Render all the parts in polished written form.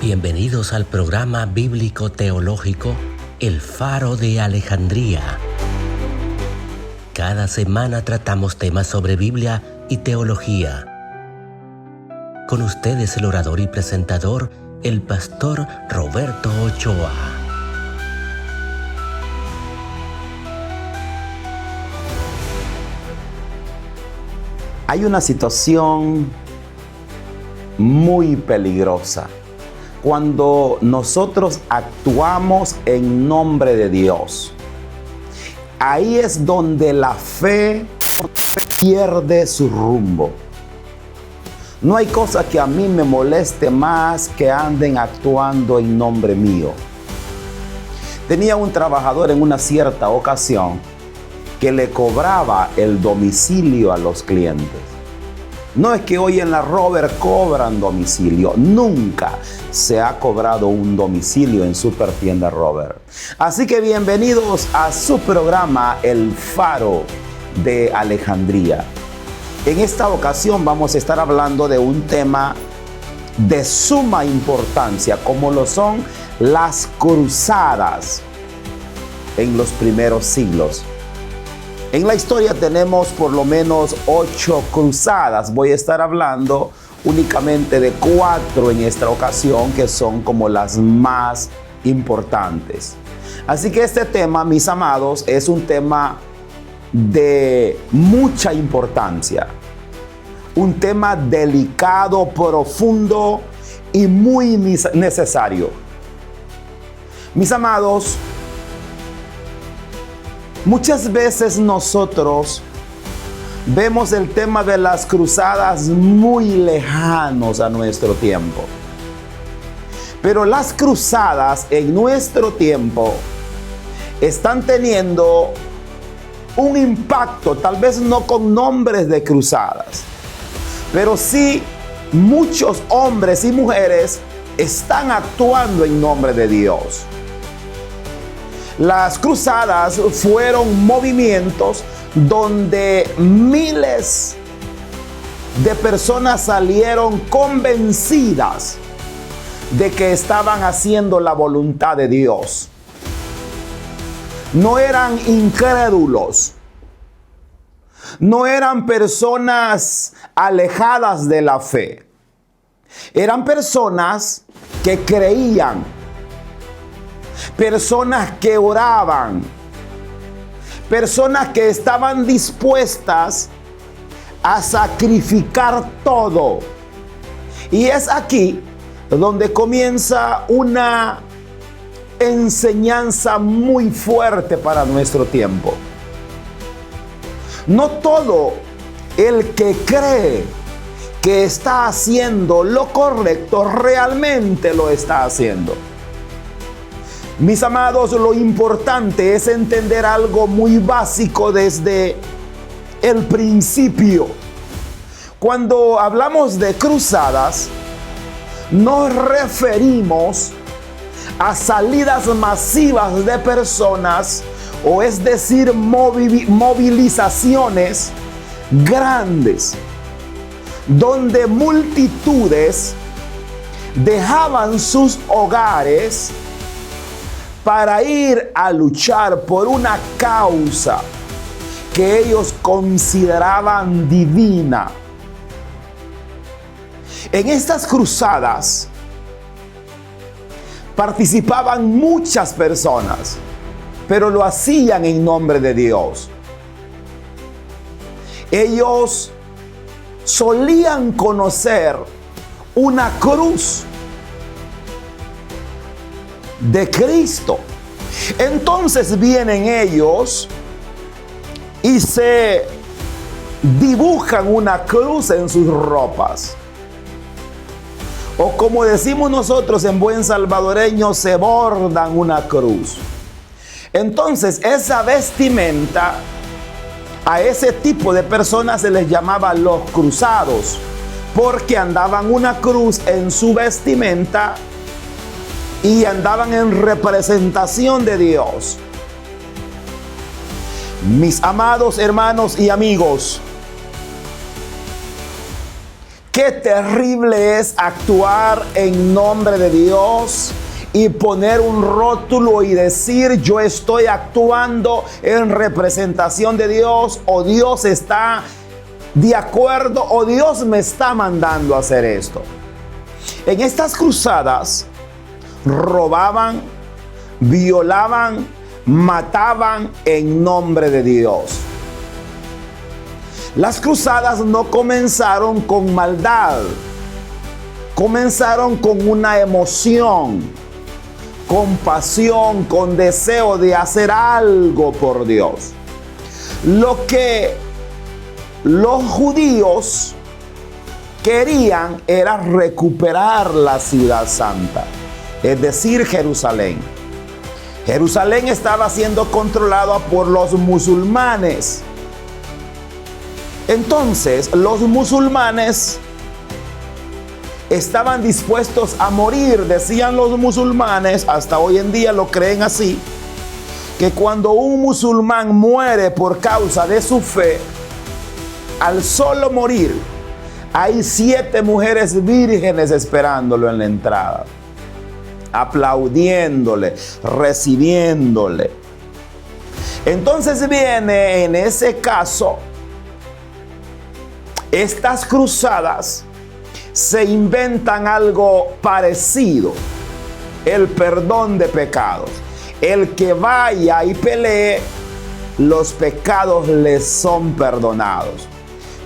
Bienvenidos al programa bíblico teológico El Faro de Alejandría. Cada semana tratamos temas sobre Biblia y teología. Con ustedes el orador y presentador, el pastor Roberto Ochoa. Hay una situación muy peligrosa cuando nosotros actuamos en nombre de Dios. Ahí es donde la fe pierde su rumbo. No hay cosa que a mí me moleste más que anden actuando en nombre mío. Tenía un trabajador en una cierta ocasión que le cobraba el domicilio a los clientes. No es que hoy en la Robert cobran domicilio, nunca se ha cobrado un domicilio en Supertienda Robert. Así que bienvenidos a su programa El Faro de Alejandría. En esta ocasión vamos a estar hablando de un tema de suma importancia, como lo son las cruzadas en los primeros siglos. En la historia tenemos por lo menos 8 cruzadas. Voy a estar hablando únicamente de 4 en esta ocasión, que son como las más importantes. Así que este tema, mis amados, es un tema de mucha importancia. Un tema delicado, profundo y muy necesario. Mis amados, muchas veces nosotros vemos el tema de las cruzadas muy lejanos a nuestro tiempo. Pero las cruzadas en nuestro tiempo están teniendo un impacto, tal vez no con nombres de cruzadas, pero sí muchos hombres y mujeres están actuando en nombre de Dios. Las cruzadas fueron movimientos donde miles de personas salieron convencidas de que estaban haciendo la voluntad de Dios. No eran incrédulos, no eran personas alejadas de la fe, eran personas que creían, personas que oraban, personas que estaban dispuestas a sacrificar todo. Y es aquí donde comienza una enseñanza muy fuerte para nuestro tiempo. No todo el que cree que está haciendo lo correcto realmente lo está haciendo. Mis amados, lo importante es entender algo muy básico desde el principio. Cuando hablamos de cruzadas, nos referimos a salidas masivas de personas, o es decir, movilizaciones grandes, donde multitudes dejaban sus hogares para ir a luchar por una causa que ellos consideraban divina. En estas cruzadas participaban muchas personas, pero lo hacían en nombre de Dios. Ellos solían conocer una cruz de Cristo. Entonces vienen ellos y se dibujan una cruz en sus ropas. O como decimos nosotros en buen salvadoreño, se bordan una cruz. Entonces esa vestimenta, a ese tipo de personas se les llamaba los cruzados, porque andaban una cruz en su vestimenta y andaban en representación de Dios. Mis amados hermanos y amigos, qué terrible es actuar en nombre de Dios y poner un rótulo y decir yo estoy actuando en representación de Dios, o Dios está de acuerdo, o Dios me está mandando a hacer esto. En estas cruzadas robaban, violaban, mataban en nombre de Dios. Las cruzadas no comenzaron con maldad, comenzaron con una emoción, con pasión, con deseo de hacer algo por Dios. Lo que los judíos querían era recuperar la ciudad santa, es decir, Jerusalén. Jerusalén estaba siendo controlada por los musulmanes. Entonces, los musulmanes estaban dispuestos a morir. Decían los musulmanes, hasta hoy en día lo creen así, que cuando un musulmán muere por causa de su fe, al solo morir, hay 7 mujeres vírgenes esperándolo en la entrada, aplaudiéndole, recibiéndole. Entonces viene en ese caso, estas cruzadas se inventan algo parecido: el perdón de pecados. El que vaya y pelee, los pecados les son perdonados.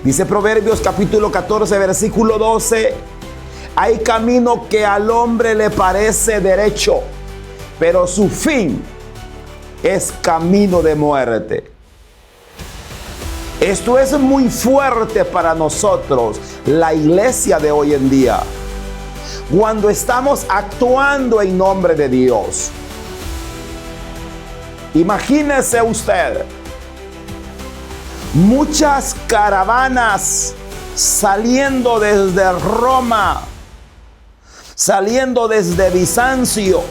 Dice Proverbios capítulo 14, versículo 12: hay camino que al hombre le parece derecho, pero su fin es camino de muerte. Esto es muy fuerte para nosotros, la iglesia de hoy en día, cuando estamos actuando en nombre de Dios. Imagínese usted, muchas caravanas saliendo desde Roma, saliendo desde Bizancio,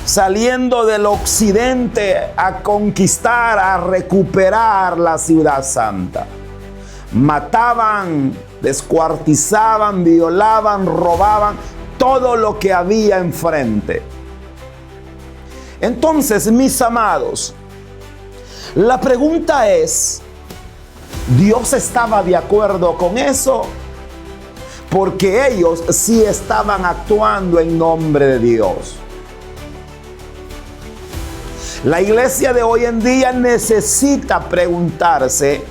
saliendo del occidente a conquistar, a recuperar la ciudad santa. Mataban, descuartizaban, violaban, robaban todo lo que había enfrente. Entonces, mis amados, la pregunta es, ¿Dios estaba de acuerdo con eso? Porque ellos sí estaban actuando en nombre de Dios. La iglesia de hoy en día necesita preguntarse,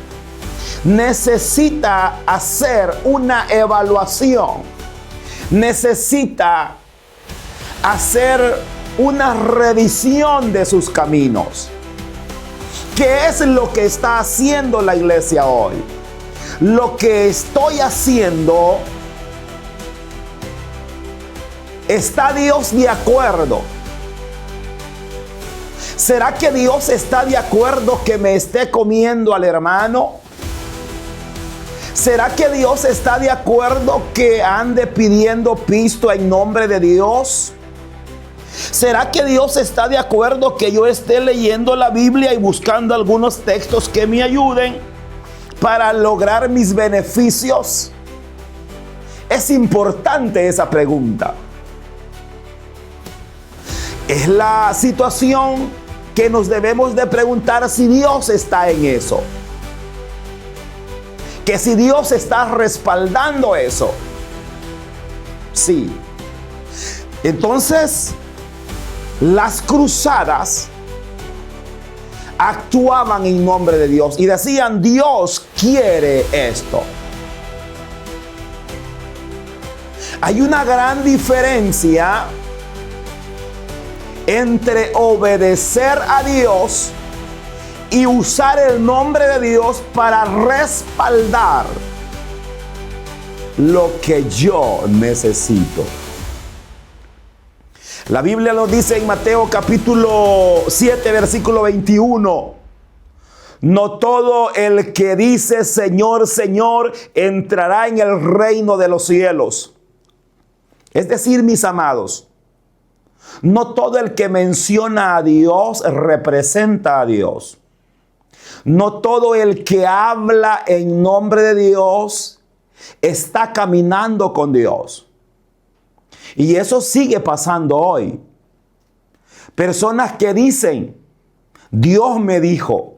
necesita hacer una evaluación, necesita hacer una revisión de sus caminos. ¿Qué es lo que está haciendo la iglesia hoy? Lo que estoy haciendo, ¿está Dios de acuerdo? ¿Será que Dios está de acuerdo que me esté comiendo al hermano? ¿Será que Dios está de acuerdo que ande pidiendo pisto en nombre de Dios? ¿Será que Dios está de acuerdo que yo esté leyendo la Biblia y buscando algunos textos que me ayuden para lograr mis beneficios? Es importante esa pregunta. Es la situación que nos debemos de preguntar si Dios está en eso. Que si Dios está respaldando eso. Sí. Entonces, las cruzadas actuaban en nombre de Dios y decían, Dios quiere esto. Hay una gran diferencia entre obedecer a Dios y usar el nombre de Dios para respaldar lo que yo necesito. La Biblia nos dice en Mateo capítulo 7, versículo 21, no todo el que dice Señor, Señor, entrará en el reino de los cielos. Es decir, mis amados, no todo el que menciona a Dios representa a Dios. No todo el que habla en nombre de Dios está caminando con Dios. Y eso sigue pasando hoy. Personas que dicen, Dios me dijo,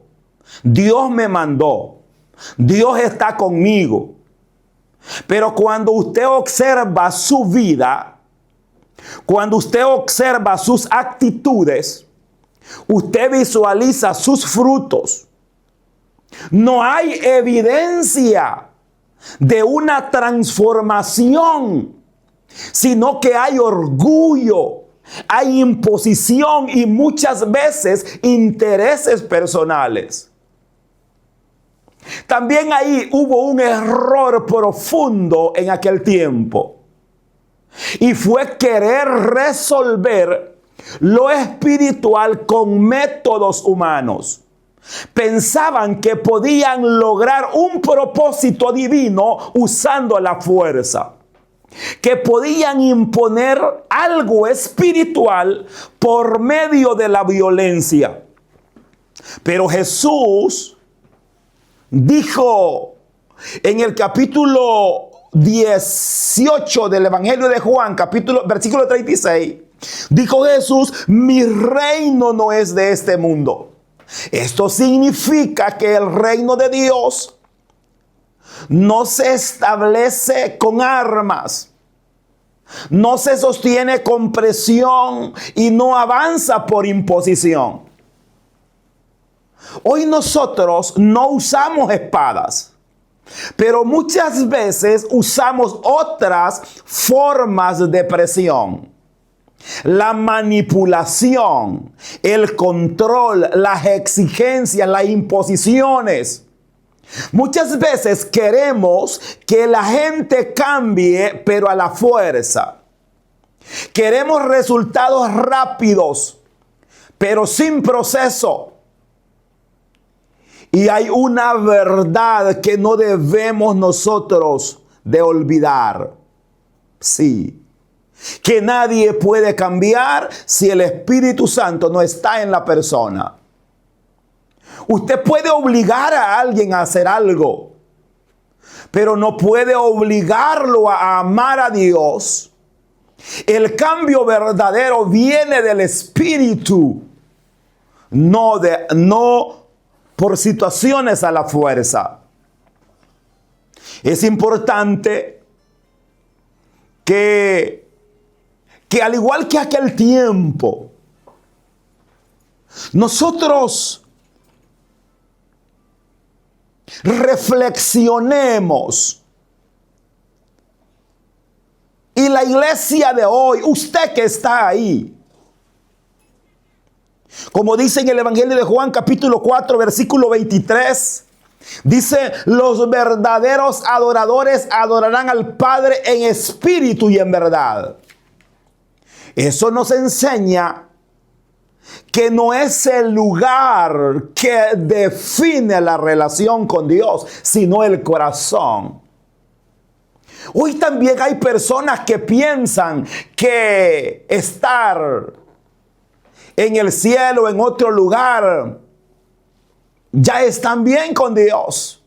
Dios me mandó, Dios está conmigo. Pero cuando usted observa su vida, cuando usted observa sus actitudes, usted visualiza sus frutos. No hay evidencia de una transformación, sino que hay orgullo, hay imposición y muchas veces intereses personales. También ahí hubo un error profundo en aquel tiempo, y fue querer resolver lo espiritual con métodos humanos. Pensaban que podían lograr un propósito divino usando la fuerza, que podían imponer algo espiritual por medio de la violencia. Pero Jesús dijo en el capítulo 18 del Evangelio de Juan, versículo 36, dijo Jesús, mi reino no es de este mundo. Esto significa que el reino de Dios no se establece con armas, no se sostiene con presión y no avanza por imposición. Hoy nosotros no usamos espadas, pero muchas veces usamos otras formas de presión. La manipulación, el control, las exigencias, las imposiciones. Muchas veces queremos que la gente cambie, pero a la fuerza. Queremos resultados rápidos, pero sin proceso. Y hay una verdad que no debemos nosotros de olvidar. Sí. Que nadie puede cambiar si el Espíritu Santo no está en la persona. Usted puede obligar a alguien a hacer algo, pero no puede obligarlo a amar a Dios. El cambio verdadero viene del Espíritu, no por situaciones a la fuerza. Es importante que al igual que aquel tiempo, nosotros reflexionemos. Y la iglesia de hoy, usted que está ahí, como dice en el Evangelio de Juan capítulo 4 versículo 23, dice, los verdaderos adoradores adorarán al Padre en espíritu y en verdad. Eso nos enseña que no es el lugar que define la relación con Dios, sino el corazón. Hoy también hay personas que piensan que estar en el cielo, en otro lugar, ya están bien con Dios.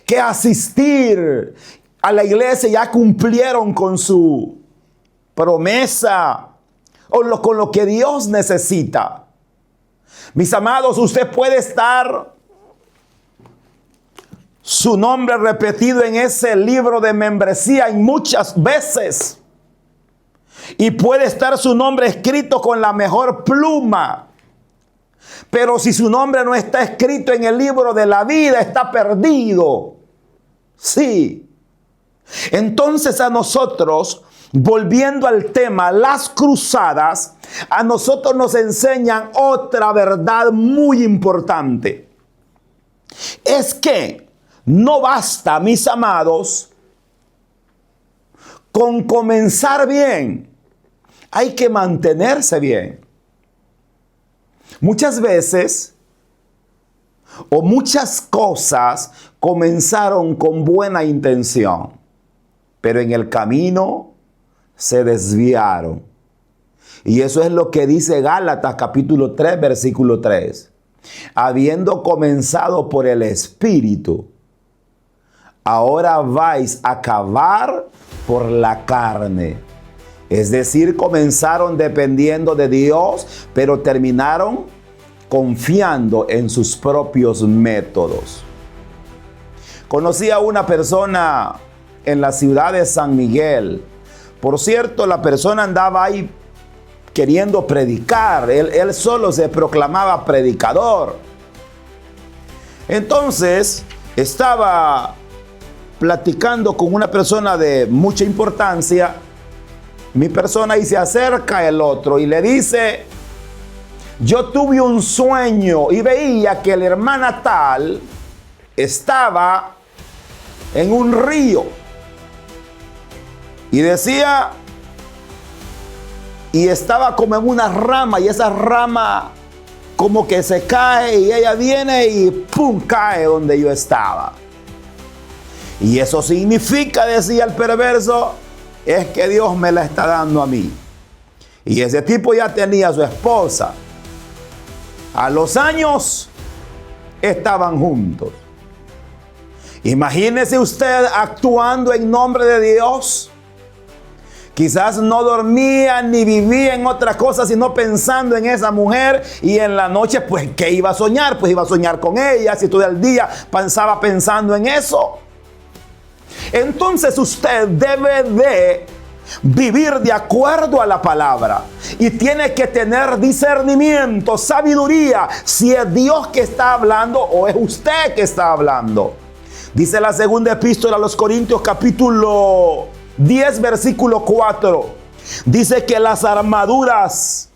Que asistir a la iglesia ya cumplieron con su promesa o con lo que Dios necesita. Mis amados, usted puede estar su nombre repetido en ese libro de membresía en muchas veces. Y puede estar su nombre escrito con la mejor pluma. Pero si su nombre no está escrito en el libro de la vida, está perdido. Sí. Entonces a nosotros, volviendo al tema, las cruzadas, a nosotros nos enseñan otra verdad muy importante. Es que no basta, mis amados, con comenzar bien. Hay que mantenerse bien. Muchas veces, o muchas cosas comenzaron con buena intención, pero en el camino se desviaron. Y eso es lo que dice Gálatas capítulo 3, versículo 3. Habiendo comenzado por el Espíritu, ahora vais a acabar por la carne. Es decir, comenzaron dependiendo de Dios, pero terminaron confiando en sus propios métodos. Conocí a una persona en la ciudad de San Miguel. Por cierto, la persona andaba ahí queriendo predicar. Él solo se proclamaba predicador. Entonces, estaba platicando con una persona de mucha importancia. Mi persona, y se acerca el otro y le dice: yo tuve un sueño y veía que la hermana tal estaba en un río. Y decía, y estaba como en una rama, y esa rama como que se cae, y ella viene y ¡pum!, cae donde yo estaba. Y eso significa, decía el perverso, es que Dios me la está dando a mí. Y ese tipo ya tenía a su esposa. A los años estaban juntos. Imagínese usted actuando en nombre de Dios. Quizás no dormía ni vivía en otra cosa, sino pensando en esa mujer. Y en la noche, pues, ¿qué iba a soñar? Pues iba a soñar con ella. Si todo el día pasaba pensando en eso. Entonces usted debe de vivir de acuerdo a la palabra. Y tiene que tener discernimiento, sabiduría, si es Dios que está hablando o es usted que está hablando. Dice la segunda epístola a los Corintios, capítulo 10, versículo 4. Dice que las armaduras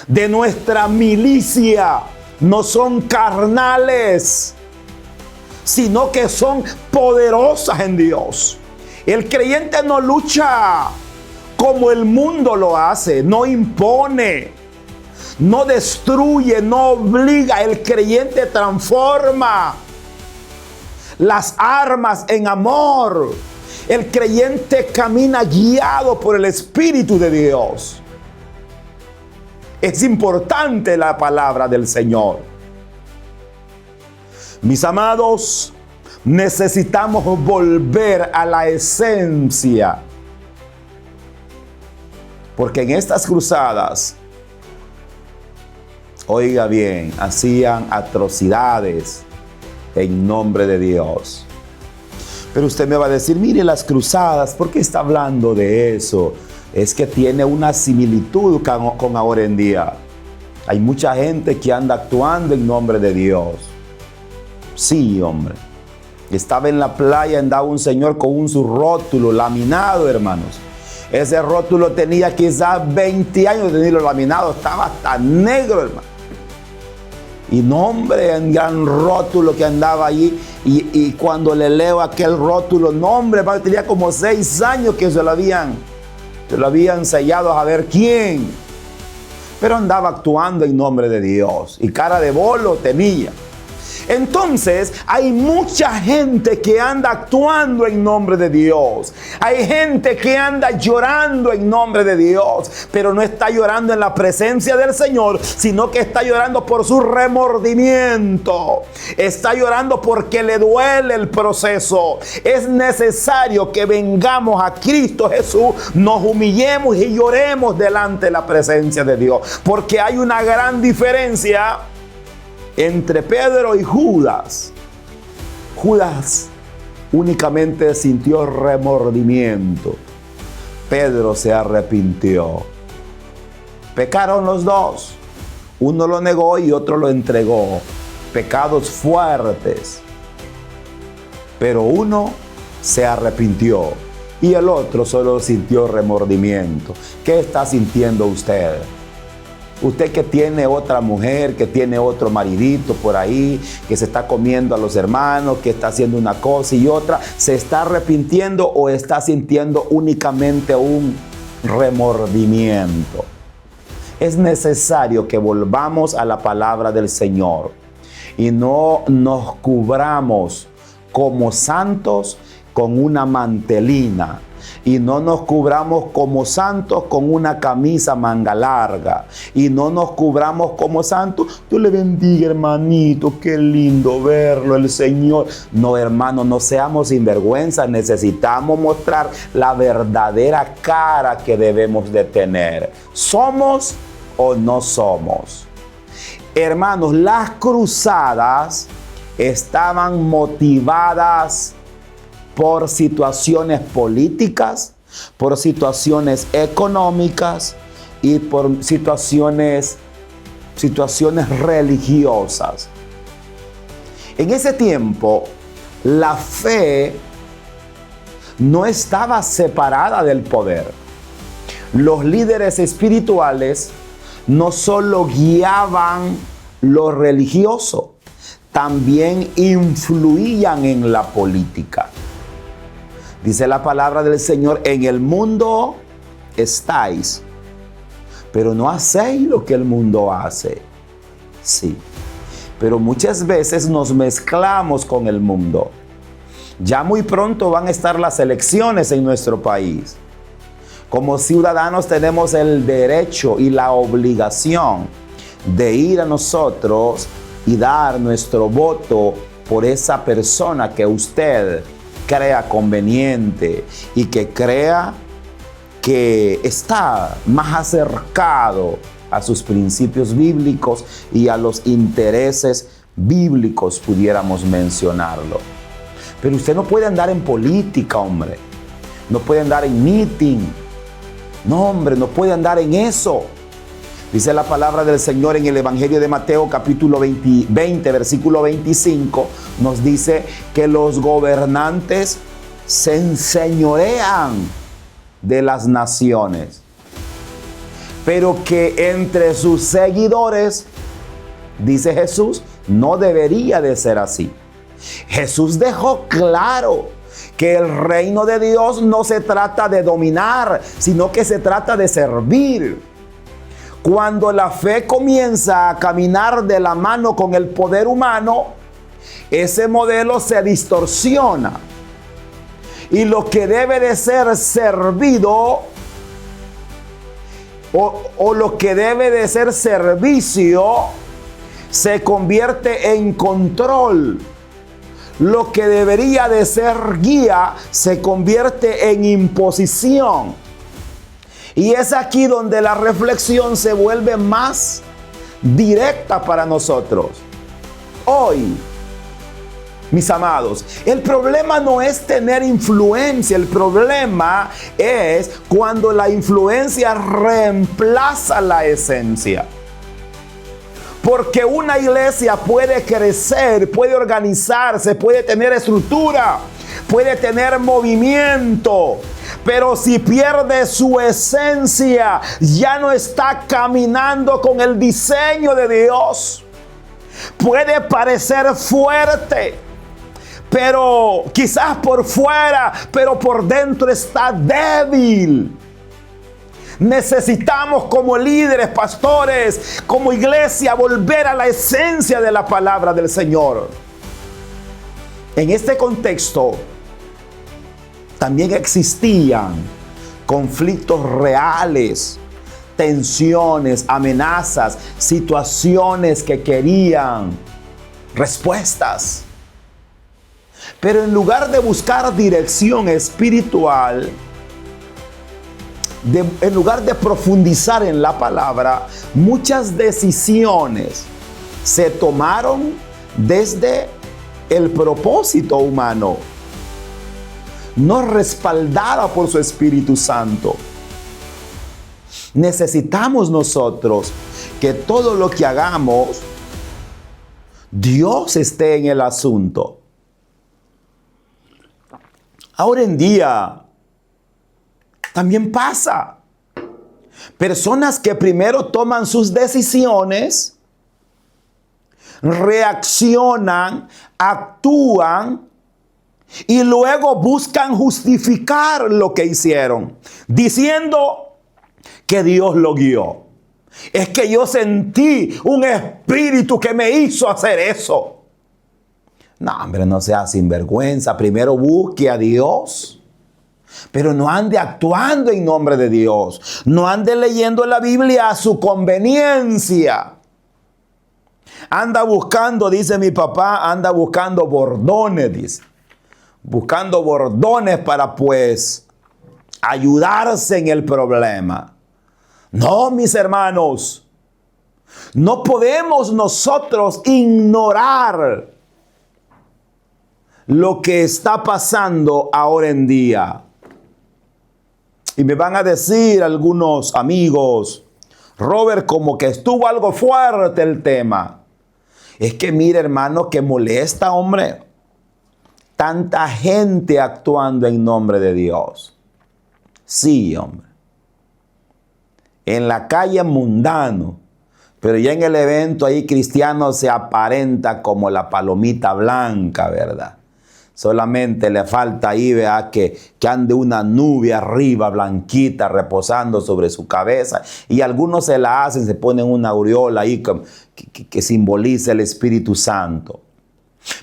de nuestra milicia no son carnales, sino que son poderosas en Dios. El creyente no lucha como el mundo lo hace, no impone, no destruye, no obliga. El creyente transforma las armas en amor. El creyente camina guiado por el Espíritu de Dios. Es importante la palabra del Señor. Mis amados, necesitamos volver a la esencia. Porque en estas cruzadas, oiga bien, hacían atrocidades en nombre de Dios. Pero usted me va a decir, mire las cruzadas, ¿por qué está hablando de eso? Es que tiene una similitud con ahora en día. Hay mucha gente que anda actuando en nombre de Dios. Sí, hombre. Estaba en la playa, andaba un señor con su rótulo laminado, hermanos. Ese rótulo tenía quizás 20 años de tenerlo laminado. Estaba hasta negro, hermano. Y no, hombre, un gran rótulo que andaba allí. Y cuando le leo aquel rótulo, no, hombre, tenía como 6 años que se lo habían sellado a ver quién. Pero andaba actuando en nombre de Dios. Y cara de bolo tenía. Entonces, hay mucha gente que anda actuando en nombre de Dios. Hay gente que anda llorando en nombre de Dios, pero no está llorando en la presencia del Señor, sino que está llorando por su remordimiento. Está llorando porque le duele el proceso. Es necesario que vengamos a Cristo Jesús, nos humillemos y lloremos delante de la presencia de Dios. Porque hay una gran diferencia entre Pedro y Judas. Judas únicamente sintió remordimiento. Pedro se arrepintió. Pecaron los dos. Uno lo negó y otro lo entregó. Pecados fuertes. Pero uno se arrepintió y el otro solo sintió remordimiento. ¿Qué está sintiendo usted? Usted que tiene otra mujer, que tiene otro maridito por ahí, que se está comiendo a los hermanos, que está haciendo una cosa y otra, ¿se está arrepintiendo o está sintiendo únicamente un remordimiento? Es necesario que volvamos a la palabra del Señor y no nos cubramos como santos con una mantelina y no nos cubramos como santos con una camisa manga larga, y no nos cubramos como santos. Dios le bendiga, hermanito, qué lindo verlo, el Señor. No, hermano, no seamos sinvergüenzas. Necesitamos mostrar la verdadera cara que debemos de tener. ¿Somos o no somos? Hermanos, las cruzadas estaban motivadas por situaciones políticas, por situaciones económicas y por situaciones religiosas. En ese tiempo, la fe no estaba separada del poder. Los líderes espirituales no solo guiaban lo religioso, también influían en la política. Dice la palabra del Señor: en el mundo estáis, pero no hacéis lo que el mundo hace. Sí, pero muchas veces nos mezclamos con el mundo. Ya muy pronto van a estar las elecciones en nuestro país. Como ciudadanos tenemos el derecho y la obligación de ir a nosotros y dar nuestro voto por esa persona que usted crea conveniente y que crea que está más acercado a sus principios bíblicos y a los intereses bíblicos, pudiéramos mencionarlo. Pero usted no puede andar en política, hombre. No puede andar en meeting. No, hombre, no puede andar en eso. Dice la palabra del Señor en el Evangelio de Mateo, capítulo 20, versículo 25, nos dice que los gobernantes se enseñorean de las naciones, pero que entre sus seguidores, dice Jesús, no debería de ser así. Jesús dejó claro que el reino de Dios no se trata de dominar, sino que se trata de servir. Cuando la fe comienza a caminar de la mano con el poder humano, ese modelo se distorsiona. Y lo que debe de ser servido o lo que debe de ser servicio se convierte en control. Lo que debería de ser guía se convierte en imposición. Y es aquí donde la reflexión se vuelve más directa para nosotros. Hoy, mis amados, el problema no es tener influencia, el problema es cuando la influencia reemplaza la esencia. Porque una iglesia puede crecer, puede organizarse, puede tener estructura, puede tener movimiento, pero si pierde su esencia, ya no está caminando con el diseño de Dios. Puede parecer fuerte, pero quizás por fuera, pero por dentro está débil. Necesitamos como líderes, pastores, como iglesia, volver a la esencia de la palabra del Señor. En este contexto, también existían conflictos reales, tensiones, amenazas, situaciones que querían respuestas. Pero en lugar de buscar dirección espiritual, en lugar de profundizar en la palabra, muchas decisiones se tomaron desde el propósito humano, no respaldada por su Espíritu Santo. Necesitamos nosotros que todo lo que hagamos, Dios esté en el asunto. Ahora en día también pasa. Personas que primero toman sus decisiones, reaccionan, actúan y luego buscan justificar lo que hicieron, diciendo que Dios lo guió. Es que yo sentí un espíritu que me hizo hacer eso. No, hombre, no sea sinvergüenza. Primero busque a Dios. Pero no ande actuando en nombre de Dios. No ande leyendo la Biblia a su conveniencia. Anda buscando, dice mi papá, anda buscando bordones, dice. Buscando bordones para pues ayudarse en el problema. No, mis hermanos. No podemos nosotros ignorar lo que está pasando ahora en día. Y me van a decir algunos amigos, Robert, como que estuvo algo fuerte el tema. Es que mire, hermano, que molesta, hombre. Tanta gente actuando en nombre de Dios. Sí, hombre. En la calle mundano. Pero ya en el evento ahí cristiano se aparenta como la palomita blanca, ¿verdad? Solamente le falta ahí, vea, que ande una nube arriba, blanquita, reposando sobre su cabeza. Y algunos se la hacen, se ponen una aureola ahí que simboliza el Espíritu Santo.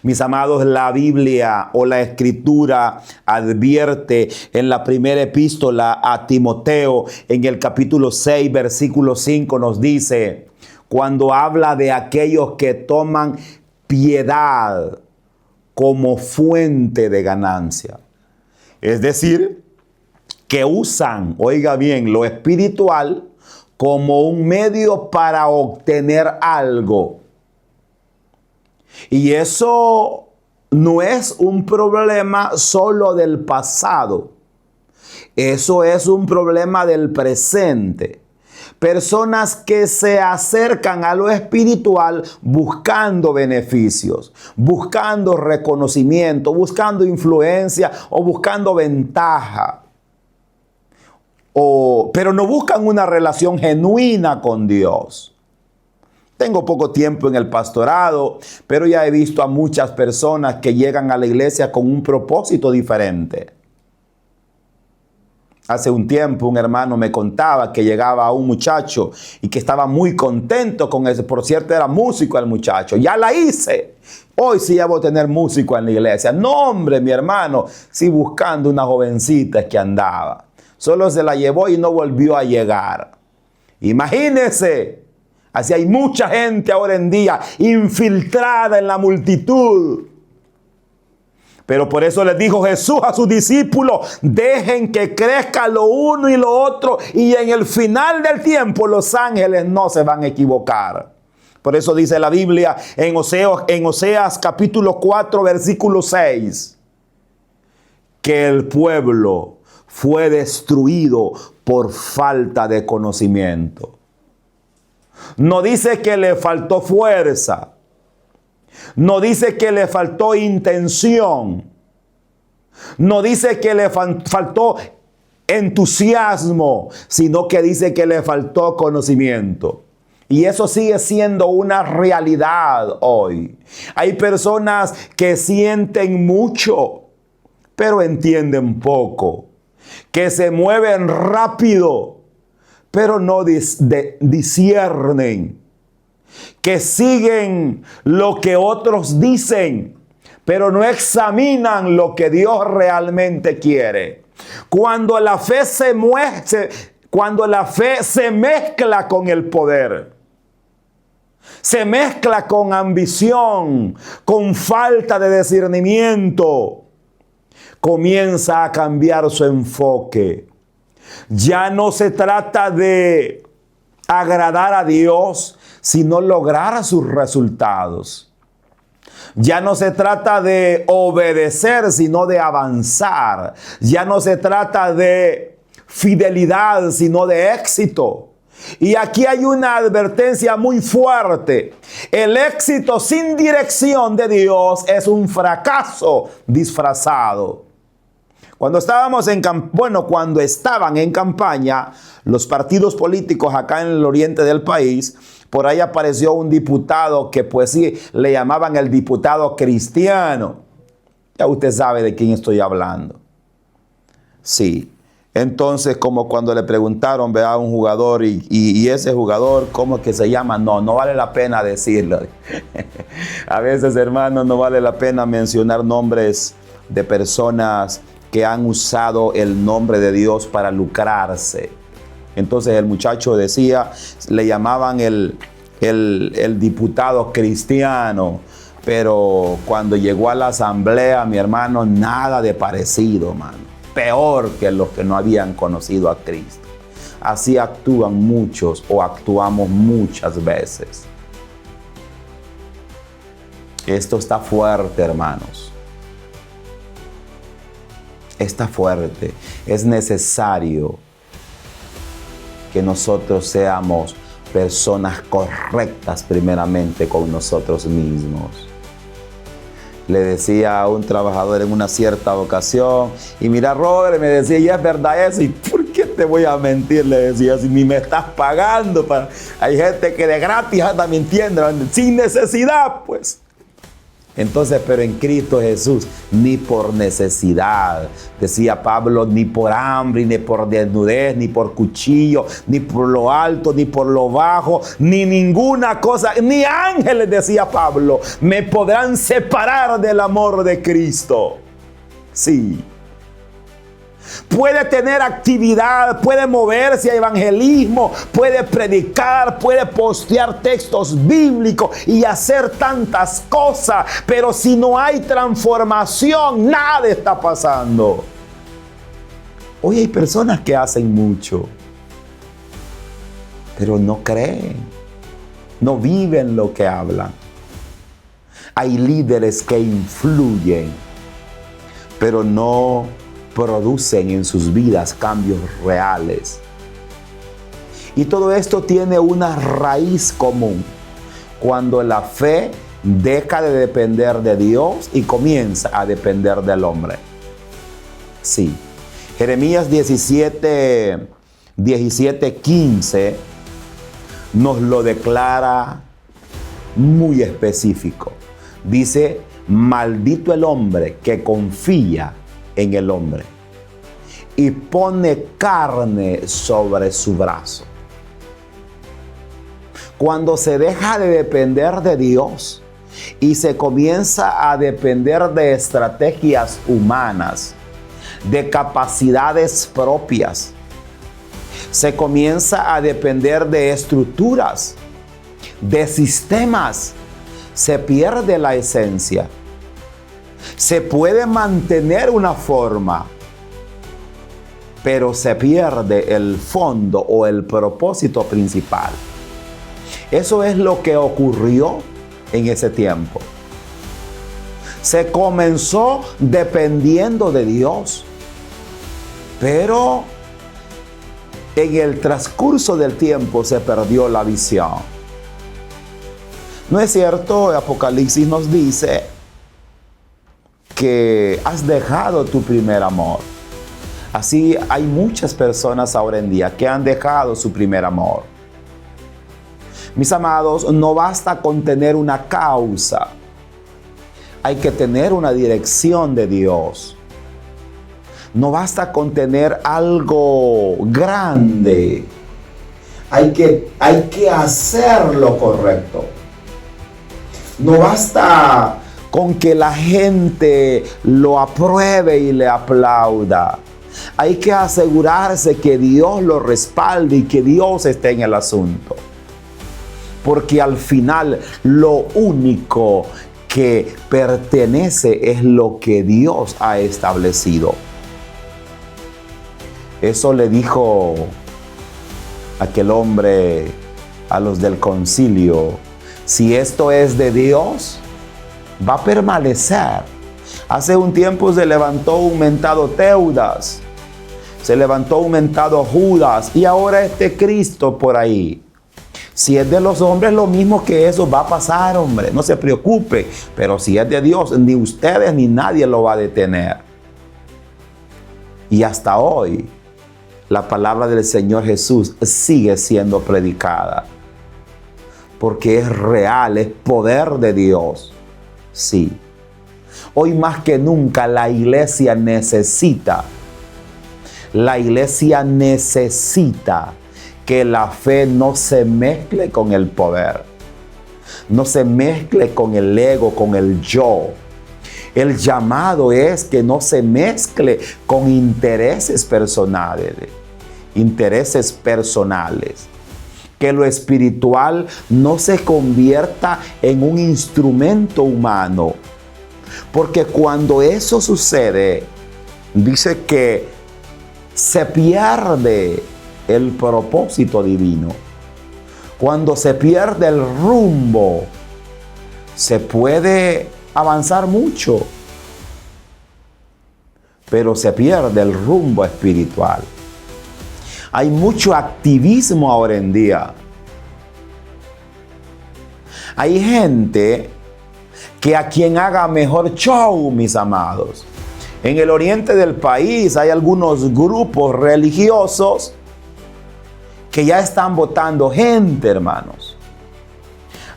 Mis amados, la Biblia o la Escritura advierte en la primera epístola a Timoteo, en el capítulo 6, versículo 5, nos dice, cuando habla de aquellos que toman piedad como fuente de ganancia. Es decir, que usan, oiga bien, lo espiritual como un medio para obtener algo. Y eso no es un problema solo del pasado. Eso es un problema del presente. Personas que se acercan a lo espiritual buscando beneficios, buscando reconocimiento, buscando influencia o buscando ventaja. Pero no buscan una relación genuina con Dios. Tengo poco tiempo en el pastorado, pero ya he visto a muchas personas que llegan a la iglesia con un propósito diferente. Hace un tiempo un hermano me contaba que llegaba un muchacho y que estaba muy contento con eso. Por cierto, era músico el muchacho. Ya la hice. Hoy sí ya voy a tener músico en la iglesia. No, hombre, mi hermano, sí buscando una jovencita que andaba. Solo se la llevó y no volvió a llegar. Imagínese. Así hay mucha gente ahora en día infiltrada en la multitud. Pero por eso les dijo Jesús a sus discípulos, dejen que crezca lo uno y lo otro, y en el final del tiempo los ángeles no se van a equivocar. Por eso dice la Biblia en Oseas capítulo 4, versículo 6, que el pueblo fue destruido por falta de conocimiento. No dice que le faltó fuerza. No dice que le faltó intención. No dice que le faltó entusiasmo, sino que dice que le faltó conocimiento. Y eso sigue siendo una realidad hoy. Hay personas que sienten mucho, pero entienden poco. Que se mueven rápido, pero no disciernen. Que siguen lo que otros dicen, pero no examinan lo que Dios realmente quiere. Cuando la fe se mezcla con el poder, se mezcla con ambición, con falta de discernimiento, comienza a cambiar su enfoque. Ya no se trata de agradar a Dios, sino lograr sus resultados. Ya no se trata de obedecer, sino de avanzar. Ya no se trata de fidelidad, sino de éxito. Y aquí hay una advertencia muy fuerte. El éxito sin dirección de Dios es un fracaso disfrazado. Cuando estaban en campaña, los partidos políticos acá en el oriente del país, por ahí apareció un diputado que pues sí, le llamaban el diputado cristiano. Ya usted sabe de quién estoy hablando. Sí. Entonces, como cuando le preguntaron, vea, a un jugador y ese jugador, ¿cómo que se llama? No vale la pena decirlo. A veces, hermanos, no vale la pena mencionar nombres de personas que han usado el nombre de Dios para lucrarse. Entonces el muchacho decía, le llamaban el diputado cristiano, pero cuando llegó a la asamblea, mi hermano, nada de parecido, hermano. Peor que los que no habían conocido a Cristo. Así actúan muchos o actuamos muchas veces. Esto está fuerte, hermanos. Está fuerte. Es necesario que nosotros seamos personas correctas primeramente con nosotros mismos. Le decía a un trabajador en una cierta ocasión, y mira, Robert, me decía, ¿y es verdad eso? ¿Y por qué te voy a mentir? Le decía, si ni me estás pagando. Hay gente que de gratis anda mintiendo, sin necesidad, pues. Entonces, pero en Cristo Jesús, ni por necesidad, decía Pablo, ni por hambre, ni por desnudez, ni por cuchillo, ni por lo alto, ni por lo bajo, ni ninguna cosa, ni ángeles, decía Pablo, me podrán separar del amor de Cristo. Sí. Puede tener actividad, puede moverse a evangelismo, puede predicar, puede postear textos bíblicos y hacer tantas cosas, pero si no hay transformación, nada está pasando. Hoy hay personas que hacen mucho, pero no creen, no viven lo que hablan. Hay líderes que influyen, pero no producen en sus vidas cambios reales. Y todo esto tiene una raíz común. Cuando la fe deja de depender de Dios y comienza a depender del hombre. Sí. Jeremías 17:15 nos lo declara muy específico. Dice, maldito el hombre que confía en el hombre y pone carne sobre su brazo. Cuando se deja de depender de Dios y se comienza a depender de estrategias humanas, de capacidades propias, se comienza a depender de estructuras, de sistemas, se pierde la esencia. Se puede mantener una forma, pero se pierde el fondo o el propósito principal. Eso es lo que ocurrió en ese tiempo. Se comenzó dependiendo de Dios, pero en el transcurso del tiempo se perdió la visión. ¿No es cierto? Apocalipsis nos dice que has dejado tu primer amor. Así hay muchas personas ahora en día que han dejado su primer amor. Mis amados, no basta con tener una causa. Hay que tener una dirección de Dios. No basta con tener algo grande. Hay que hacer lo correcto. No basta con que la gente lo apruebe y le aplauda. Hay que asegurarse que Dios lo respalde y que Dios esté en el asunto. Porque al final lo único que pertenece es lo que Dios ha establecido. Eso le dijo aquel hombre a los del concilio: si esto es de Dios, va a permanecer. Hace un tiempo se levantó un mentado Teudas, se levantó un mentado Judas, y ahora este Cristo por ahí. Si es de los hombres, lo mismo que eso va a pasar, hombre, no se preocupe. Pero si es de Dios, ni ustedes ni nadie lo va a detener. Y hasta hoy, la palabra del Señor Jesús sigue siendo predicada, porque es real, es poder de Dios. Sí. Hoy más que nunca la iglesia necesita que la fe no se mezcle con el poder, no se mezcle con el ego, con el yo. El llamado es que no se mezcle con intereses personales. Intereses personales. Que lo espiritual no se convierta en un instrumento humano. Porque cuando eso sucede, dice que se pierde el propósito divino. Cuando se pierde el rumbo, se puede avanzar mucho, pero se pierde el rumbo espiritual. Hay mucho activismo ahora en día. Hay gente que a quien haga mejor show, mis amados. En el oriente del país hay algunos grupos religiosos que ya están botando gente, hermanos.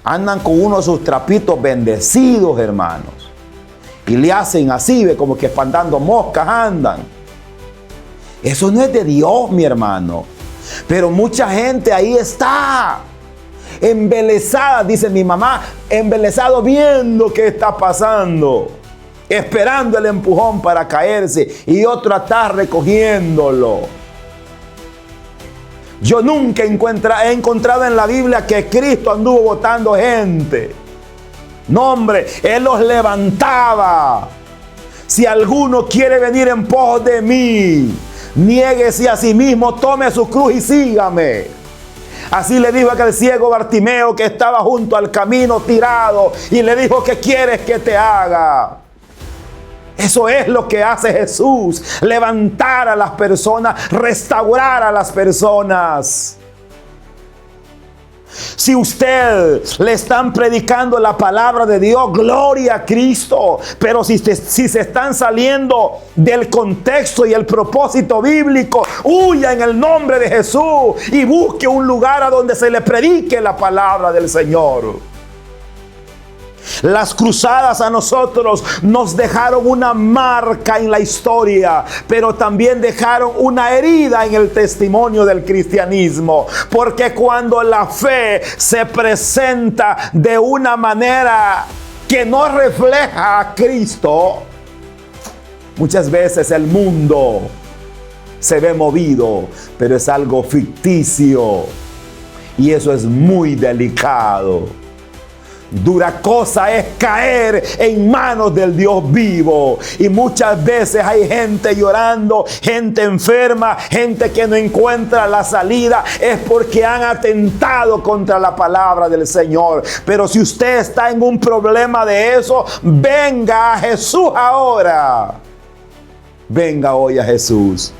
Andan con uno de sus trapitos bendecidos, hermanos. Y le hacen así, como que espantando moscas andan. Eso no es de Dios, mi hermano. Pero mucha gente ahí está, embelesada, dice mi mamá, embelesado viendo qué está pasando, esperando el empujón para caerse, y otro está recogiéndolo. Yo nunca he encontrado en la Biblia que Cristo anduvo botando gente. No, hombre, Él los levantaba. Si alguno quiere venir en pos de mí, niéguese a sí mismo, tome su cruz y sígame. Así le dijo aquel ciego Bartimeo que estaba junto al camino tirado, y le dijo: ¿qué quieres que te haga? Eso es lo que hace Jesús: levantar a las personas, restaurar a las personas. Si usted le están predicando la palabra de Dios, gloria a Cristo. Pero si se están saliendo del contexto y el propósito bíblico, huya en el nombre de Jesús y busque un lugar a donde se le predique la palabra del Señor. Las cruzadas a nosotros nos dejaron una marca en la historia, pero también dejaron una herida en el testimonio del cristianismo. Porque cuando la fe se presenta de una manera que no refleja a Cristo, muchas veces el mundo se ve movido, pero es algo ficticio, y eso es muy delicado. Dura cosa es caer en manos del Dios vivo. Y muchas veces hay gente llorando, gente enferma, gente que no encuentra la salida. Es porque han atentado contra la palabra del Señor. Pero si usted está en un problema de eso, venga a Jesús ahora. Venga hoy a Jesús.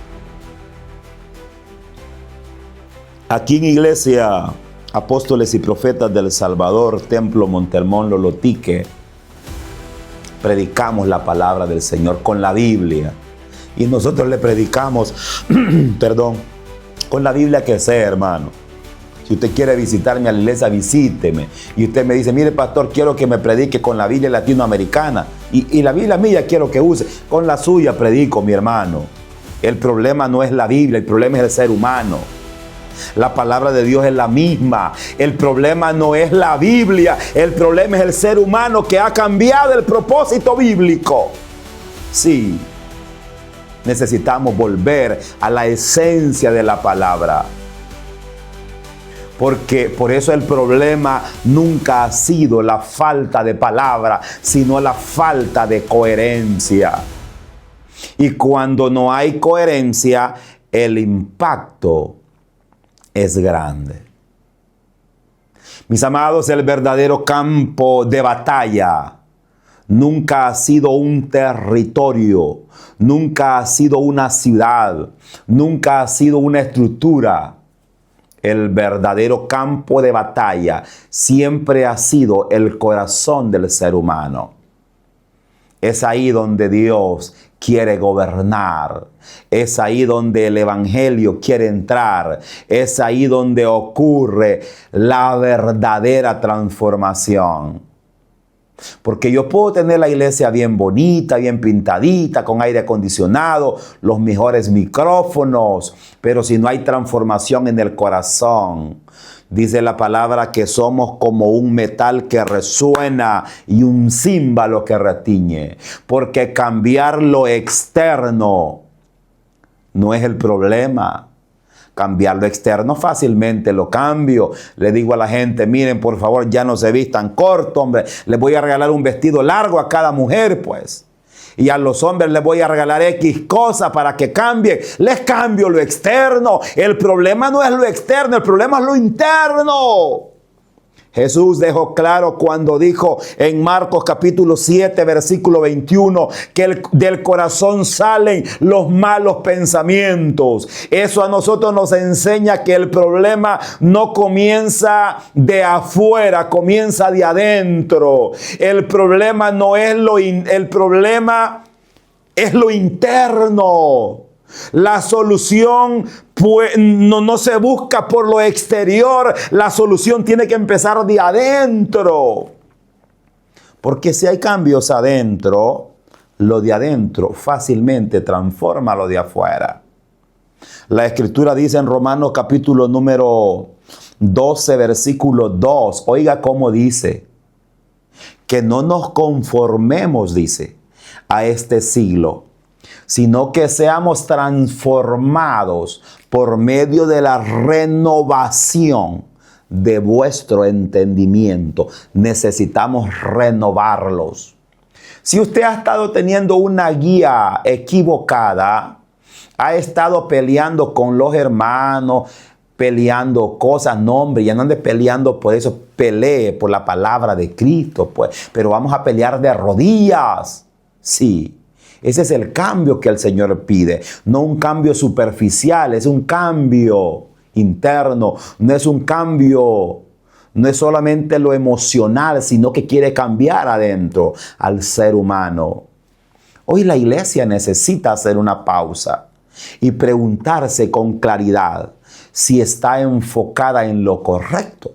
Aquí en Iglesia Apóstoles y Profetas del Salvador, Templo Montelmón Lolotique, predicamos la palabra del Señor con la Biblia. Y nosotros le predicamos, con la Biblia que sea, hermano. Si usted quiere visitarme a la iglesia, visíteme. Y usted me dice: mire, pastor, quiero que me predique con la Biblia latinoamericana. Y la Biblia mía quiero que use. Con la suya predico, mi hermano. El problema no es la Biblia, el problema es el ser humano. La palabra de Dios es la misma. El problema no es la Biblia, el problema es el ser humano que ha cambiado el propósito bíblico. Sí, necesitamos volver a la esencia de la palabra. Porque por eso el problema nunca ha sido la falta de palabra, sino la falta de coherencia. Y cuando no hay coherencia, el impacto es grande. Mis amados, el verdadero campo de batalla nunca ha sido un territorio, nunca ha sido una ciudad, nunca ha sido una estructura. El verdadero campo de batalla siempre ha sido el corazón del ser humano. Es ahí donde Dios quiere gobernar. Es ahí donde el evangelio quiere entrar. Es ahí donde ocurre la verdadera transformación. Porque yo puedo tener la iglesia bien bonita, bien pintadita, con aire acondicionado, los mejores micrófonos, pero si no hay transformación en el corazón, dice la palabra que somos como un metal que resuena y un címbalo que retiñe. Porque cambiar lo externo no es el problema. Cambiar lo externo fácilmente lo cambio. Le digo a la gente, miren, por favor, ya no se vistan corto, hombre. Les voy a regalar un vestido largo a cada mujer, pues. Y a los hombres les voy a regalar X cosas para que cambien. Les cambio lo externo. El problema no es lo externo, el problema es lo interno. Jesús dejó claro cuando dijo en Marcos capítulo 7, versículo 21, que del corazón salen los malos pensamientos. Eso a nosotros nos enseña que el problema no comienza de afuera, comienza de adentro. El problema no es el problema es lo interno. La solución no se busca por lo exterior, la solución tiene que empezar de adentro. Porque si hay cambios adentro, lo de adentro fácilmente transforma lo de afuera. La Escritura dice en Romanos capítulo número 12, versículo 2, oiga cómo dice, que no nos conformemos, dice, a este siglo, sino que seamos transformados por medio de la renovación de vuestro entendimiento. Necesitamos renovarlos. Si usted ha estado teniendo una guía equivocada, ha estado peleando con los hermanos, peleando cosas, no hombre, ya no ande peleando por eso, pelee por la palabra de Cristo, pues, pero vamos a pelear de rodillas, sí. Ese es el cambio que el Señor pide. No un cambio superficial, es un cambio interno. No es un cambio, no es solamente lo emocional, sino que quiere cambiar adentro al ser humano. Hoy la iglesia necesita hacer una pausa y preguntarse con claridad si está enfocada en lo correcto.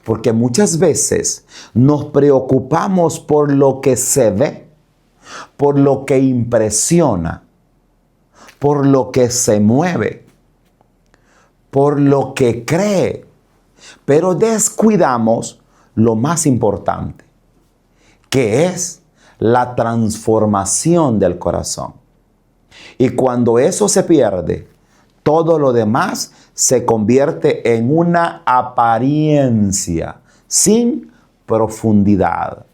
Porque muchas veces nos preocupamos por lo que se ve, por lo que impresiona, por lo que se mueve, por lo que cree, pero descuidamos lo más importante, que es la transformación del corazón. Y cuando eso se pierde, todo lo demás se convierte en una apariencia sin profundidad.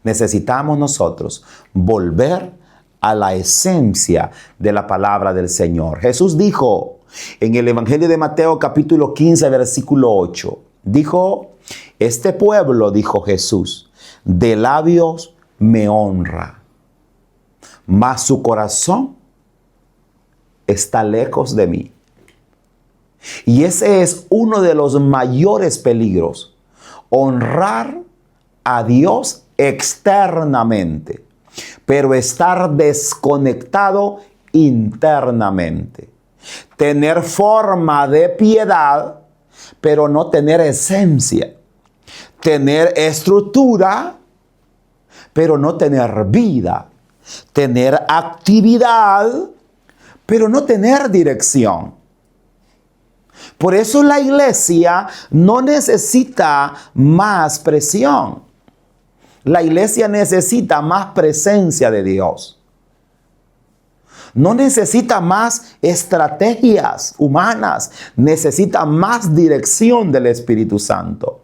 Necesitamos nosotros volver a la esencia de la palabra del Señor. Jesús dijo en el Evangelio de Mateo capítulo 15, versículo 8, dijo, este pueblo, dijo Jesús, de labios me honra, mas su corazón está lejos de mí. Y ese es uno de los mayores peligros, honrar a Dios externamente, pero estar desconectado internamente. Tener forma de piedad, pero no tener esencia. Tener estructura, pero no tener vida. Tener actividad, pero no tener dirección. Por eso la iglesia no necesita más presión. La iglesia necesita más presencia de Dios. No necesita más estrategias humanas. Necesita más dirección del Espíritu Santo.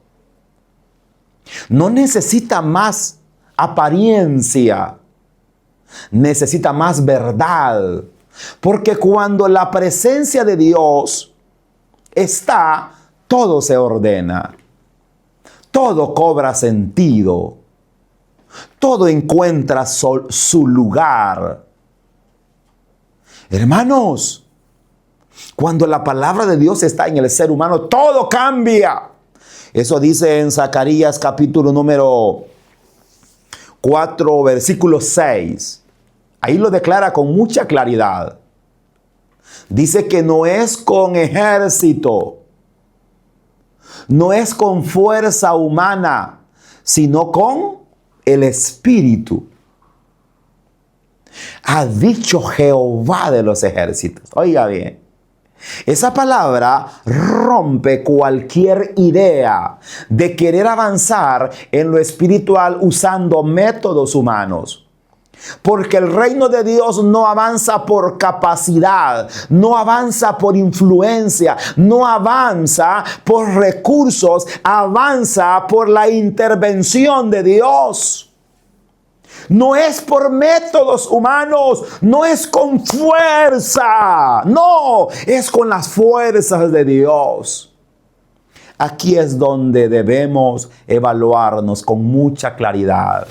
No necesita más apariencia. Necesita más verdad. Porque cuando la presencia de Dios está, todo se ordena. Todo cobra sentido. Todo encuentra su lugar. Hermanos, cuando la palabra de Dios está en el ser humano, todo cambia. Eso dice en Zacarías capítulo número 4, versículo 6. Ahí lo declara con mucha claridad. Dice que no es con ejército, no es con fuerza humana, sino con el Espíritu. Ha dicho Jehová de los ejércitos. Oiga bien, esa palabra rompe cualquier idea de querer avanzar en lo espiritual usando métodos humanos. Porque el reino de Dios no avanza por capacidad, no avanza por influencia, no avanza por recursos, avanza por la intervención de Dios. No es por métodos humanos, no es con fuerza, no, es con las fuerzas de Dios. Aquí es donde debemos evaluarnos con mucha claridad.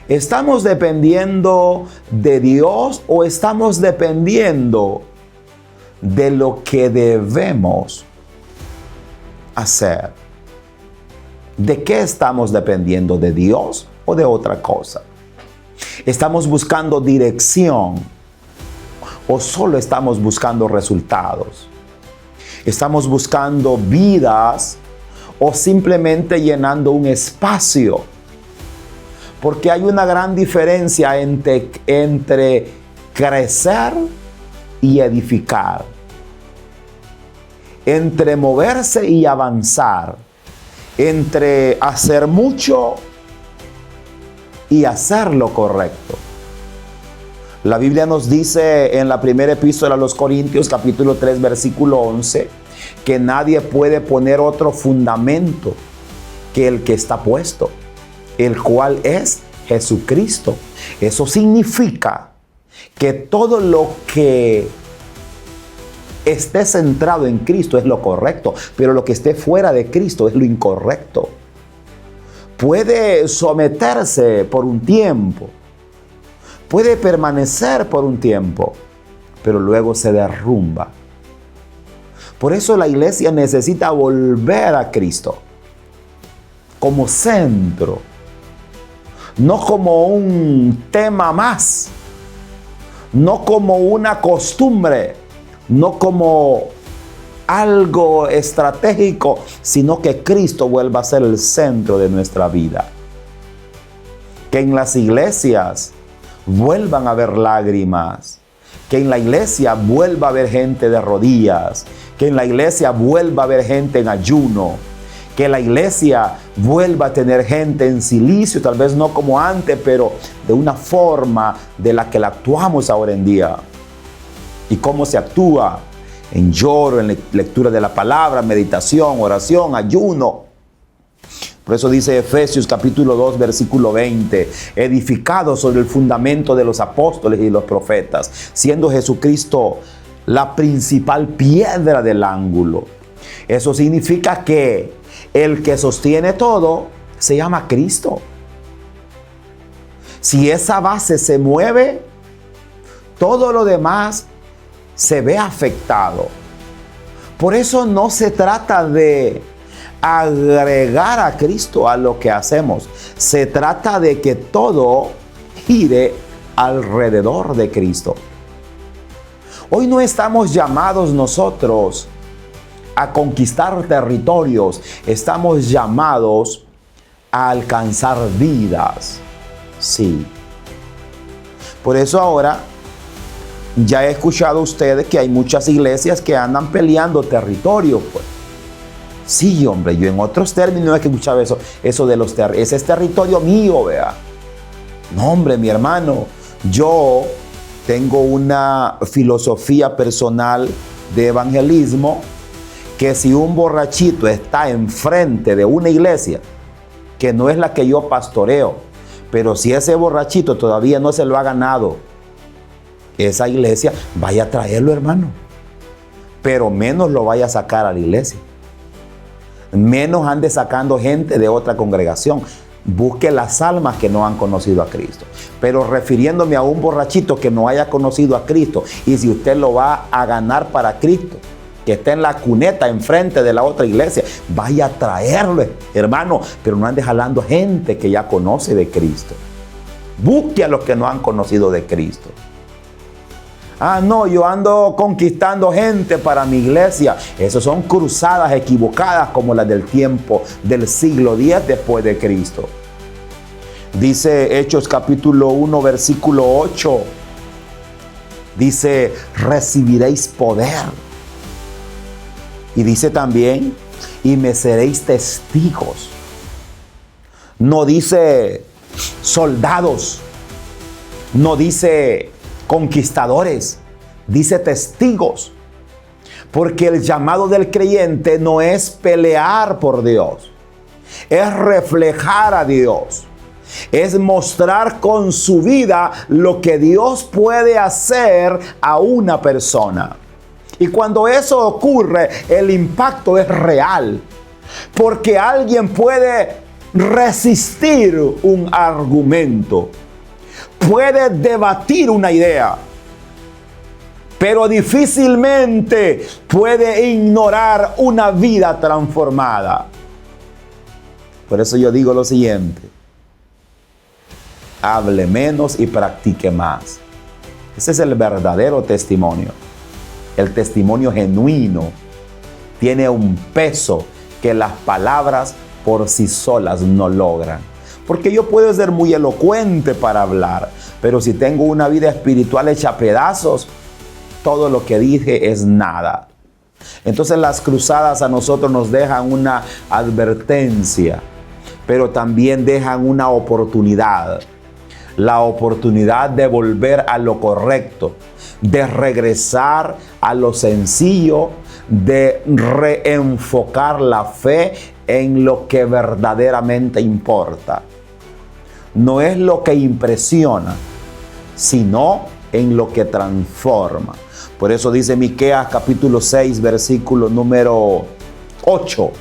¿Estamos dependiendo de Dios o estamos dependiendo de lo que debemos hacer? ¿De qué estamos dependiendo? ¿De Dios o de otra cosa? ¿Estamos buscando dirección o solo estamos buscando resultados? ¿Estamos buscando vidas o simplemente llenando un espacio? Porque hay una gran diferencia entre crecer y edificar. Entre moverse y avanzar. Entre hacer mucho y hacer lo correcto. La Biblia nos dice en la primera epístola a los Corintios, capítulo 3, versículo 11, que nadie puede poner otro fundamento que el que está puesto, el cual es Jesucristo. Eso significa que todo lo que esté centrado en Cristo es lo correcto, pero lo que esté fuera de Cristo es lo incorrecto. Puede someterse por un tiempo, puede permanecer por un tiempo, pero luego se derrumba. Por eso la iglesia necesita volver a Cristo como centro, no como un tema más, no como una costumbre, no como algo estratégico, sino que Cristo vuelva a ser el centro de nuestra vida. Que en las iglesias vuelvan a haber lágrimas, que en la iglesia vuelva a haber gente de rodillas, que en la iglesia vuelva a haber gente en ayuno, que la iglesia vuelva a tener gente en silicio, tal vez no como antes, pero de una forma de la que la actuamos ahora en día. ¿Y cómo se actúa? En lloro, en lectura de la palabra, meditación, oración, ayuno. Por eso dice Efesios capítulo 2, versículo 20, edificado sobre el fundamento de los apóstoles y los profetas, siendo Jesucristo la principal piedra del ángulo. Eso significa que el que sostiene todo se llama Cristo. Si esa base se mueve, todo lo demás se ve afectado. Por eso no se trata de agregar a Cristo a lo que hacemos. Se trata de que todo gire alrededor de Cristo. Hoy no estamos llamados nosotros a conquistar territorios. Estamos llamados a alcanzar vidas. Sí. Por eso ahora ya he escuchado ustedes que hay muchas iglesias que andan peleando territorio, pues. Sí, hombre, yo en otros términos he escuchado eso de los territorios. Ese es territorio mío, vea. No, hombre, mi hermano, yo tengo una filosofía personal de evangelismo que si un borrachito está enfrente de una iglesia que no es la que yo pastoreo, pero si ese borrachito todavía no se lo ha ganado esa iglesia, vaya a traerlo, hermano. Pero menos lo vaya a sacar a la iglesia. Menos ande sacando gente de otra congregación. Busque las almas que no han conocido a Cristo. Pero refiriéndome a un borrachito que no haya conocido a Cristo, y si usted lo va a ganar para Cristo, que está en la cuneta enfrente de la otra iglesia, vaya a traerlo, hermano, pero no ande jalando gente que ya conoce de Cristo. Busque a los que no han conocido de Cristo. Ah, no, yo ando conquistando gente para mi iglesia. Esas son cruzadas equivocadas como las del tiempo del siglo X después de Cristo. Dice Hechos capítulo 1, versículo 8. Dice, recibiréis poder. Y dice también, y me seréis testigos. No dice soldados. No dice conquistadores, dice testigos, porque el llamado del creyente no es pelear por Dios, es reflejar a Dios, es mostrar con su vida lo que Dios puede hacer a una persona. Y cuando eso ocurre, el impacto es real, porque alguien puede resistir un argumento, puede debatir una idea, pero difícilmente puede ignorar una vida transformada. Por eso yo digo lo siguiente: hable menos y practique más. Ese es el verdadero testimonio. El testimonio genuino tiene un peso que las palabras por sí solas no logran. Porque yo puedo ser muy elocuente para hablar, pero si tengo una vida espiritual hecha a pedazos, todo lo que dije es nada. Entonces las cruzadas a nosotros nos dejan una advertencia, pero también dejan una oportunidad. La oportunidad de volver a lo correcto, de regresar a lo sencillo, de reenfocar la fe en lo que verdaderamente importa. No es lo que impresiona, sino en lo que transforma. Por eso dice Miqueas capítulo 6, versículo número 8.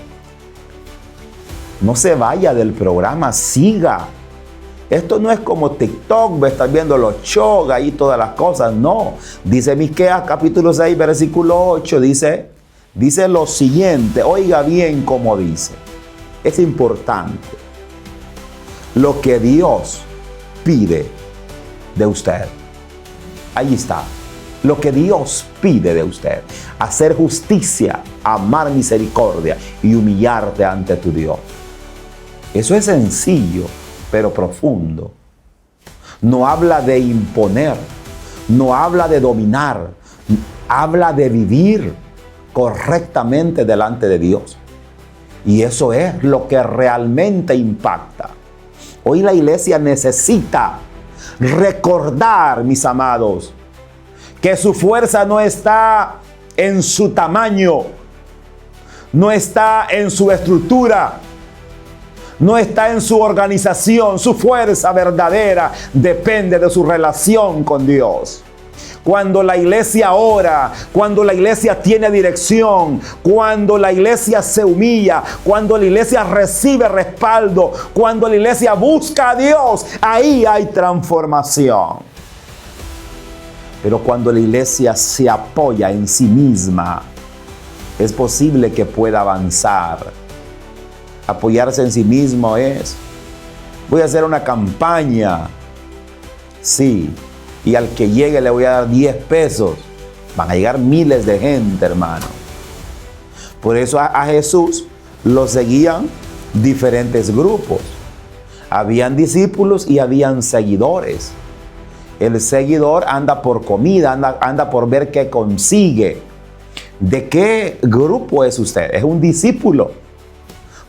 No se vaya del programa, siga. Esto no es como TikTok, va a estar viendo los shows y todas las cosas, no. Dice Miqueas capítulo 6, versículo 8, dice lo siguiente, oiga bien cómo dice. Es importante lo que Dios pide de usted. Ahí está. Lo que Dios pide de usted. Hacer justicia, amar misericordia y humillarte ante tu Dios. Eso es sencillo, pero profundo. No habla de imponer, no habla de dominar, habla de vivir correctamente delante de Dios. Y eso es lo que realmente impacta. Hoy la iglesia necesita recordar, mis amados, que su fuerza no está en su tamaño, no está en su estructura, no está en su organización. Su fuerza verdadera depende de su relación con Dios. Cuando la iglesia ora, cuando la iglesia tiene dirección, cuando la iglesia se humilla, cuando la iglesia recibe respaldo, cuando la iglesia busca a Dios, ahí hay transformación. Pero cuando la iglesia se apoya en sí misma, es posible que pueda avanzar. Apoyarse en sí mismo es: voy a hacer una campaña. Sí. Y al que llegue le voy a dar 10 pesos. Van a llegar miles de gente, hermano. Por eso a Jesús lo seguían diferentes grupos. Habían discípulos y habían seguidores. El seguidor anda por comida, anda por ver qué consigue. ¿De qué grupo es usted? Es un discípulo.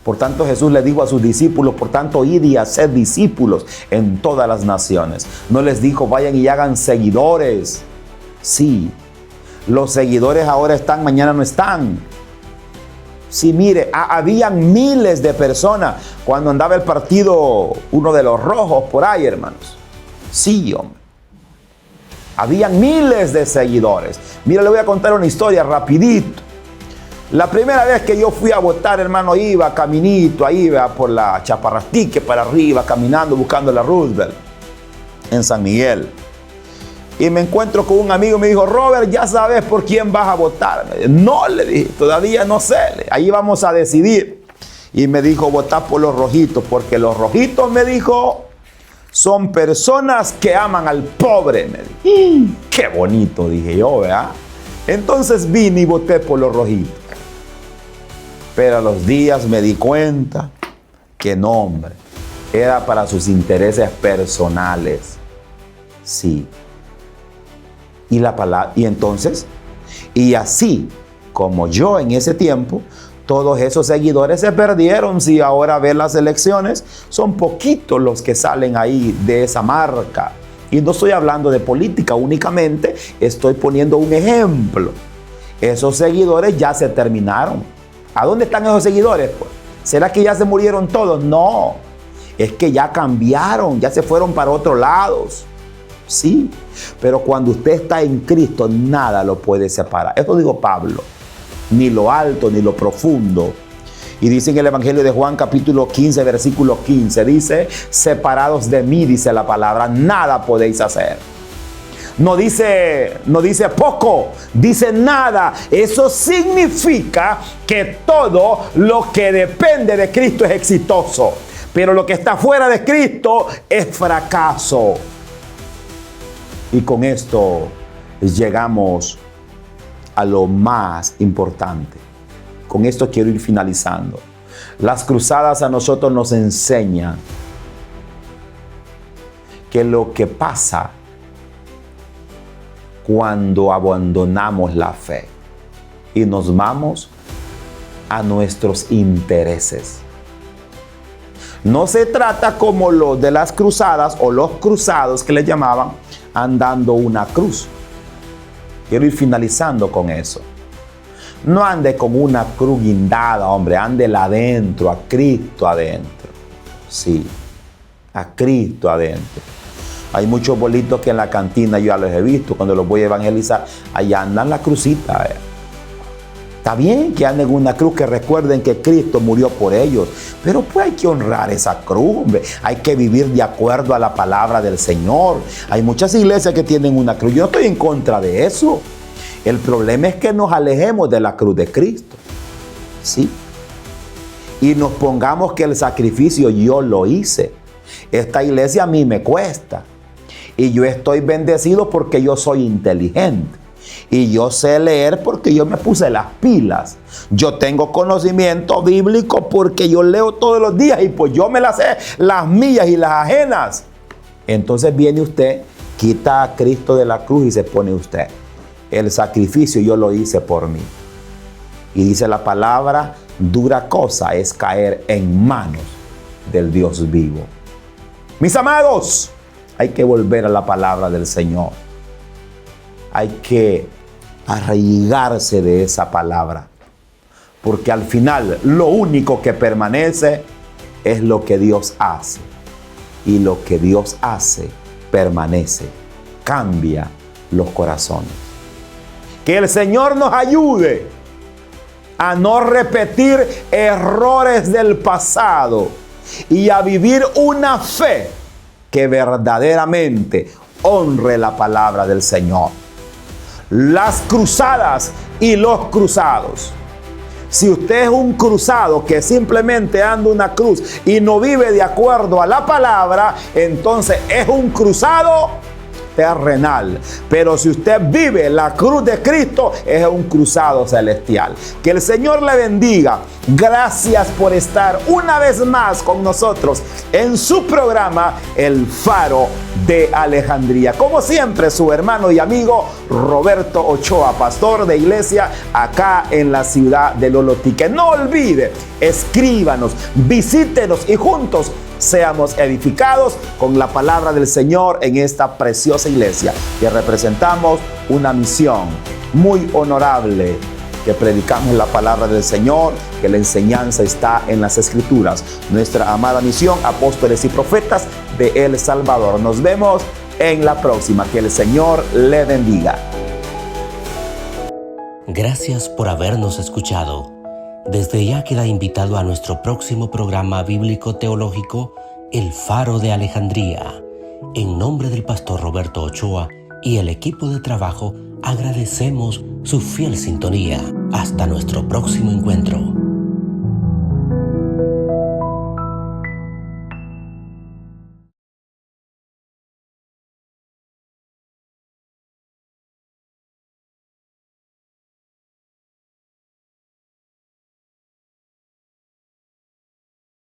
Por tanto, Jesús le dijo a sus discípulos, por tanto, id y haced discípulos en todas las naciones. No les dijo, vayan y hagan seguidores. Sí, los seguidores ahora están, mañana no están. Sí, mire, habían miles de personas cuando andaba el partido, uno de los rojos por ahí, hermanos. Sí, hombre. Habían miles de seguidores. Mira, le voy a contar una historia rapidito. La primera vez que yo fui a votar, hermano, iba caminito, ahí iba por la Chaparrastique para arriba, caminando, buscando la Roosevelt, en San Miguel. Y me encuentro con un amigo y me dijo, Robert, ¿ya sabes por quién vas a votar? Me dijo, no, le dije, todavía no sé, ahí vamos a decidir. Y me dijo, votá por los rojitos, porque los rojitos, me dijo, son personas que aman al pobre. Me dije. Qué bonito, dije yo, ¿verdad? Entonces vine y voté por los rojitos. Pero a los días me di cuenta que no, hombre, era para sus intereses personales. Sí. Y la palabra, y entonces, y así como yo en ese tiempo, todos esos seguidores se perdieron. Si ahora ven las elecciones, son poquitos los que salen ahí de esa marca. Y no estoy hablando de política únicamente, estoy poniendo un ejemplo. Esos seguidores ya se terminaron. ¿A dónde están esos seguidores? Pues, ¿será que ya se murieron todos? No, es que ya cambiaron, ya se fueron para otros lados. Sí, pero cuando usted está en Cristo, nada lo puede separar. Eso dijo Pablo, ni lo alto ni lo profundo. Y dice en el Evangelio de Juan capítulo 15, versículo 15, dice, separados de mí, dice la palabra, nada podéis hacer. No dice poco, dice nada. Eso significa que todo lo que depende de Cristo es exitoso, pero lo que está fuera de Cristo es fracaso. Y con esto llegamos a lo más importante. Con esto quiero ir finalizando. Las cruzadas a nosotros nos enseñan que lo que pasa cuando abandonamos la fe y nos vamos a nuestros intereses. No se trata como los de las cruzadas o los cruzados que le llamaban, andando una cruz. Quiero ir finalizando con eso. No ande con una cruz guindada, hombre, ándela adentro, a Cristo adentro. Sí, a Cristo adentro. Hay muchos bolitos que en la cantina yo ya los he visto, cuando los voy a evangelizar, allá andan la crucita. Está bien que anden una cruz, que recuerden que Cristo murió por ellos, pero pues hay que honrar esa cruz, hombre. Hay que vivir de acuerdo a la palabra del Señor. Hay muchas iglesias que tienen una cruz. Yo no estoy en contra de eso. El problema es que nos alejemos de la cruz de Cristo. ¿Sí? Y nos pongamos que el sacrificio yo lo hice. Esta iglesia a mí me cuesta. Y yo estoy bendecido porque yo soy inteligente. Y yo sé leer porque yo me puse las pilas. Yo tengo conocimiento bíblico porque yo leo todos los días y pues yo me las sé, las mías y las ajenas. Entonces viene usted, quita a Cristo de la cruz y se pone usted. El sacrificio yo lo hice por mí. Y dice la palabra, dura cosa es caer en manos del Dios vivo. Mis amados, hay que volver a la palabra del Señor. Hay que arraigarse de esa palabra. Porque al final lo único que permanece es lo que Dios hace. Y lo que Dios hace permanece. Cambia los corazones. Que el Señor nos ayude a no repetir errores del pasado y a vivir una fe que verdaderamente honre la palabra del Señor. Las cruzadas y los cruzados. Si usted es un cruzado que simplemente anda una cruz y no vive de acuerdo a la palabra, entonces es un cruzado terrenal. Pero si usted vive la cruz de Cristo, es un cruzado celestial. Que el Señor le bendiga. Gracias por estar una vez más con nosotros en su programa El Faro de Alejandría. Como siempre, su hermano y amigo Roberto Ochoa, pastor de iglesia acá en la ciudad de Lolotique. No olvide, escríbanos, visítenos y juntos seamos edificados con la palabra del Señor en esta preciosa iglesia, que representamos una misión muy honorable, que predicamos la palabra del Señor, que la enseñanza está en las Escrituras. Nuestra amada misión, apóstoles y profetas de El Salvador. Nos vemos en la próxima. Que el Señor le bendiga. Gracias por habernos escuchado. Desde ya queda invitado a nuestro próximo programa bíblico-teológico, El Faro de Alejandría. En nombre del pastor Roberto Ochoa y el equipo de trabajo, agradecemos su fiel sintonía. Hasta nuestro próximo encuentro.